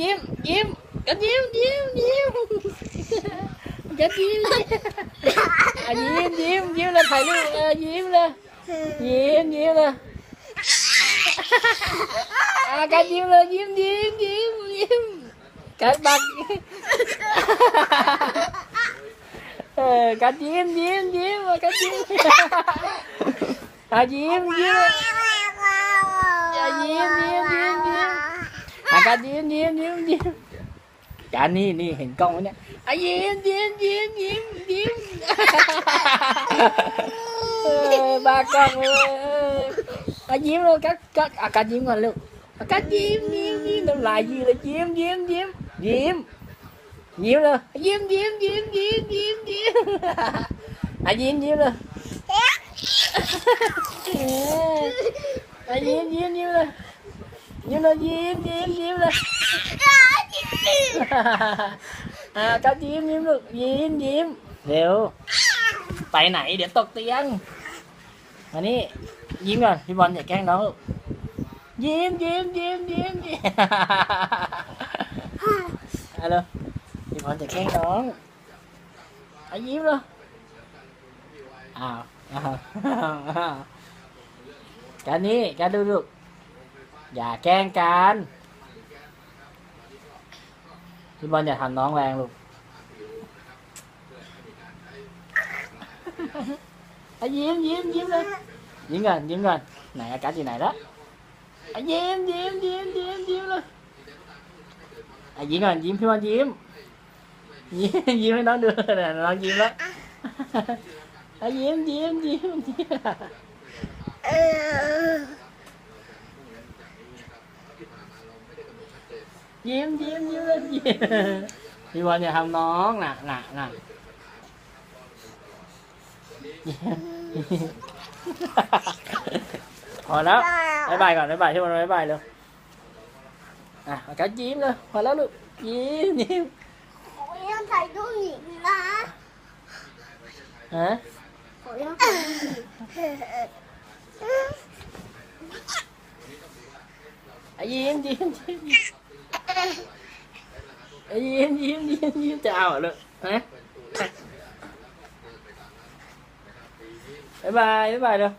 ยิ้มยิ้มกันยิ้มยิ้มยิ้มกันยิ้มยิ้มยิ้มยิ้มเลยถ่ายรูปยิ้มเลยยิ้มยิ้มเลยกันยิ้มเลยยิ้มยิ้มยิ้มยิ้มกันบักกันยิ้มยิ้มยิ้มกันยิ้มยิ้มยิ้มยิ้มยิ้มยิ้มยิ้มกันยิ้มยิ้มยิ้มยิ้มกันนี่เห็นกล้องไหมเนี่ยยิ้มยิ้มยิ้มยิ้มยิ้มบากล้องเลยยิ้มเลยกันยิ้มก่อนลูกกันยิ้มยิ้มยิ้มน้ำลายยืดเลยยิ้มยิ้มยิ้มยิ้มยิ้มเลยยิ้มยิ้มยิ้มยิ้มยิ้มยิ้มยิ้มยิ้มเลยยิ้มยิ้มยิ้มเลยยิ้มเลยยิ้มยิ้มยิ้มเลยก็ยิ้มยิ้มลูกยิ้มยิ้มเร็วไปไหนเดี๋ยวตกเตียงอันนี้ยิ้มก่อนพี่บอลอย่าแกล้งน้องลูกยิ้มยิ้มยิ้มยิ้มยิ้มอะไรพี่บอลอย่าแกล้งน้องยิ้มเลยอ้าวการนี้การดูลูกอย่าแกล้งกันพี่บอลอย่าทำน้องแรงลูกยิ้มยิ้มยิ้มเลยยิ้มก่อนยิ้มก่อนไหนอากาศอยู่ไหนแล้วยิ้มยิ้มยิ้มยิ้มยิ้มเลยยิ้มก่อนยิ้มพี่บอลยิ้มยิ้มให้น้องดูนะน้องยิ้มแล้วยิ้มยิ้มยิ้มยิ้มยิ้มยิ้มเลยพี่บอลอย่าทำน้องน่ะพอแล้วบ๊ายบายก่อนบ๊ายบายที่บอลบ๊ายบายเลยก็ยิ้มเลยพอแล้วลูกยิ้มยิ้ม我要ถ่ายรูปหนินะฮะ我要ถ่ายรูปยิ้มยิ้มยิ้มยิ้มจะเอาเหรอฮะบ๊ายบายบ๊ายบายเด้อ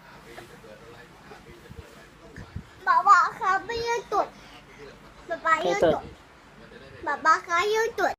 爸เขาไม่ยืดตุด爸要ตุด爸เขายืดตุด